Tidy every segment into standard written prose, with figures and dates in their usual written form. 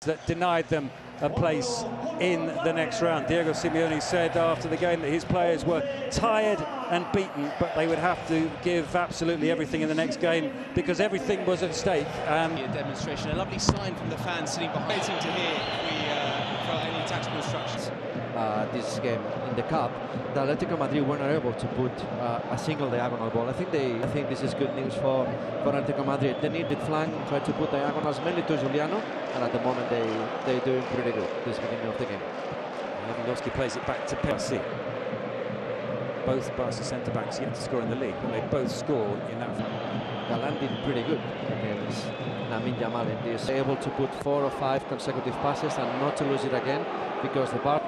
that denied them a place in the next round. Diego Simeone said after the game that his players were tired and beaten, but they would have to give absolutely everything in the next game because everything was at stake. A demonstration, a lovely sign from the fans sitting behind. Waiting to hear if we felt any tactical instructions. This game in the cup, the Atletico Madrid were not able to put a single diagonal ball. I think this is good news for Atletico Madrid. They needed flank, tried to put diagonals mainly to Juliano, and at the moment they're doing pretty good this beginning of the game. Lewandowski plays it back to Pedri. Both Barca centre-backs yet to score in the league, but they both scored in that. Galan did pretty good against Lamine Yamal in this. Able to put 4 or 5 consecutive passes and not to lose it again because the bar.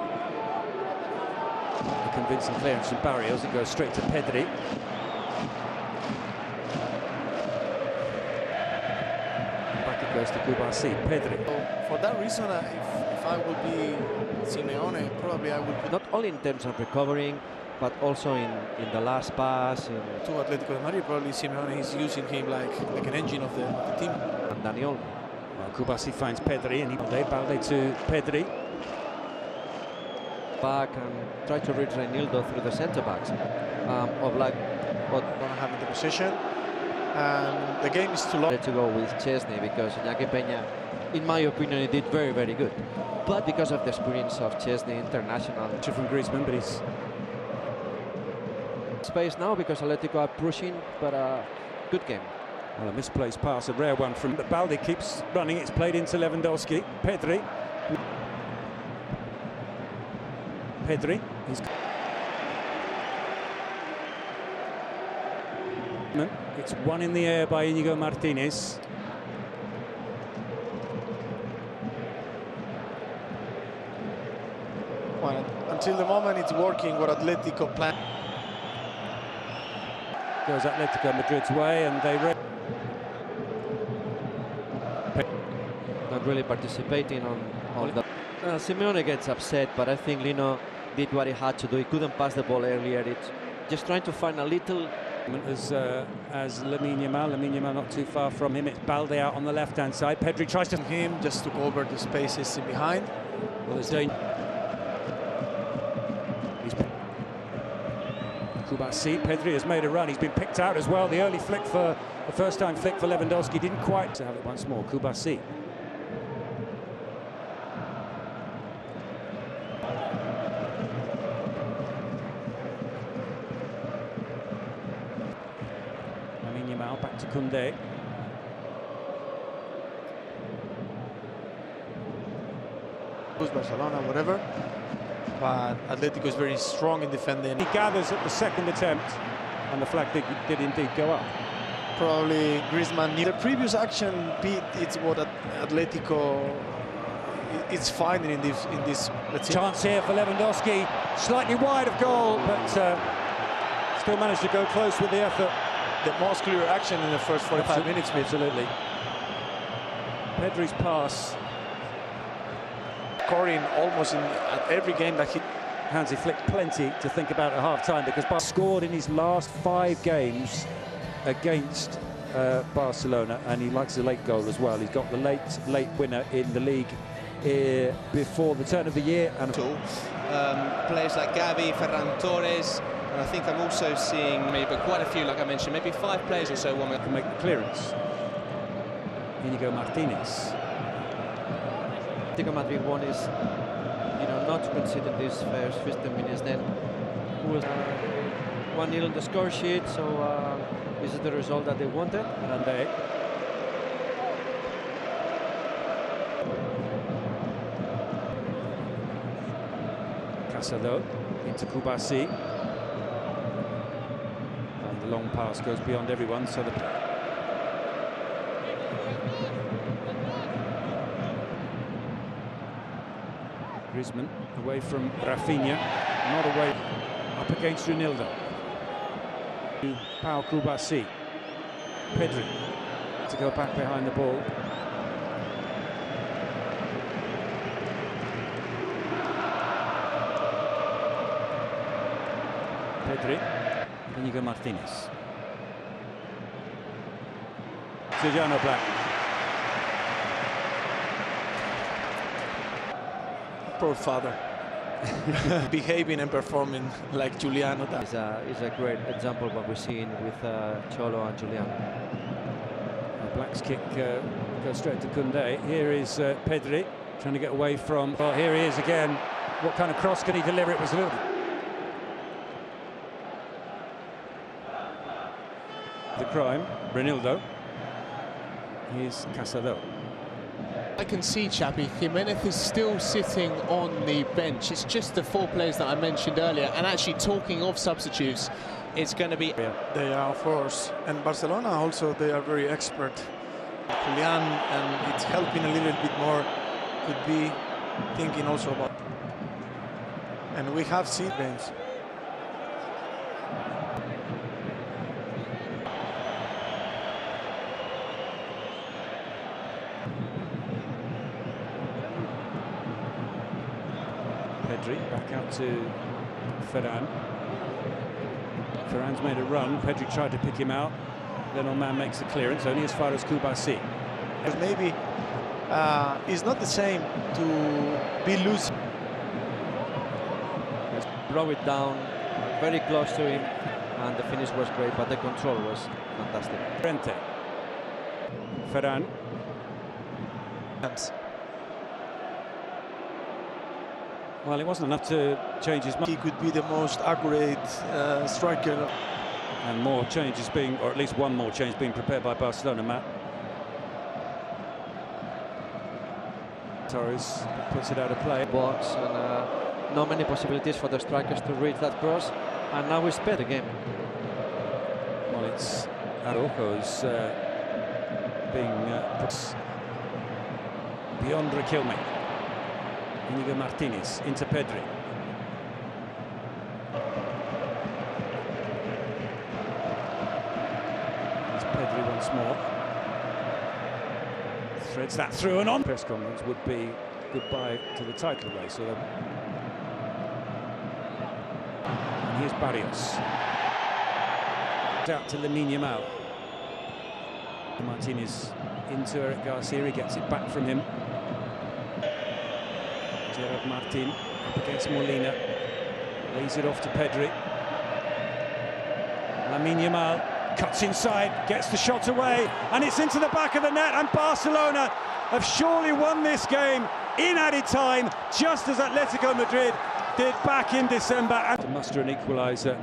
A convincing clearance from Barrios. It goes straight to Pedri. Back it goes to Kubasi. Pedri. For that reason, if I would be Simeone, probably I would. Not only in terms of recovering, but also in the last pass. To Atletico Madrid, probably Simeone is using him like an engine of the team. And Daniel. Well, Kubasi finds Pedri and Balde to Pedri. Back and try to reach Reinildo through the centre backs of like what Gonna have the possession, and the game is too long. To go with Chesney because Iñaki Peña, in my opinion, he did very, very good. But because of the experience of Chesney, international. From Griezmann, but he's space now because Atletico are pushing, but good game. Well, a misplaced pass, a rare one from Balde keeps running. It's played into Lewandowski. Pedri. It's one in the air by Íñigo Martínez. Well, until the moment it's working what Atletico plan. Goes Atletico Madrid's way and they not really participating on the. Simeone gets upset, but I think Lino did what he had to do. He couldn't pass the ball earlier. It's just trying to find a little. As Lamine Yamal not too far from him. It's Balde out on the left-hand side. Pedri tries to him just to cover the spaces in behind. Well, there's danger. Kubasi. Pedri has made a run. He's been picked out as well. The early flick for the first-time flick for Lewandowski didn't quite have it once more. Kubasi. Back to Koundé. Barcelona, whatever. But Atletico is very strong in defending. He gathers at the second attempt, and the flag did indeed go up. Probably Griezmann. The previous action beat. It's what Atletico is finding in this. Chance here for Lewandowski, slightly wide of goal, but still managed to go close with the effort. The most clear action in the first 45 minutes. Absolutely. Pedri's pass. Scoring almost at every game that he. Hansi Flick plenty to think about at half-time because Barca scored in his last 5 games against Barcelona, and he likes a late goal as well. He's got the late winner in the league before the turn of the year. And players like Gavi, Ferran Torres. And I think I'm also seeing maybe quite a few, like I mentioned, maybe 5 players or so. One can make the clearance. Íñigo Martínez. Atletico Madrid one is, not to consider this first 15 minutes. Then was 1-0 on the score sheet, so this is the result that they wanted. And they. Casado into Kubasi. The long pass goes beyond everyone, so the Griezmann away from Rafinha, not away, up against Reinildo. Pau Kubasi. Pedri to go back behind the ball. Pedri. Íñigo Martínez. Sergiano Black. poor father. Behaving and performing like Giuliano does. Is a great example what we're seeing with Cholo and Giuliano. Black's kick goes straight to Koundé. Here is Pedri trying to get away from. Well, here he is again. What kind of cross can he deliver? It was a little. The crime, Brenildo. Here's Casado. I can see, Chappie, Jimenez is still sitting on the bench. It's just the 4 players that I mentioned earlier. And actually, talking of substitutes, it's going to be... They are, of course. And Barcelona also, they are very expert. Julian, and it's helping a little bit more, could be thinking also about... And we have seen games. Pedri back out to Ferran. Ferran's made a run. Pedri tried to pick him out. Little man makes the clearance, only as far as Kubasi. Maybe it's not the same to be loose. Blow it down, very close to him, and the finish was great, but the control was fantastic. Frente. Ferran. Well, it wasn't enough to change his mind. He could be the most accurate striker. And more changes being, or at least one more change being prepared by Barcelona, Matt. Torres puts it out of play. Box, and not many possibilities for the strikers to reach that cross. And now we sped the game. Well, it's Araujo's being beyond Riquelme. Inigo Martinez into Pedri. There's Pedri once more. Threads that through and on. Press conference would be goodbye to the title race. So and here's Barrios. Out to Lamine Yamal. Martinez into Eric Garcia. He gets it back from him. Gerard Martin up against Molina, lays it off to Pedri. Lamine Yamal cuts inside, gets the shot away, and it's into the back of the net, and Barcelona have surely won this game in added time, just as Atletico Madrid did back in December. To muster an equaliser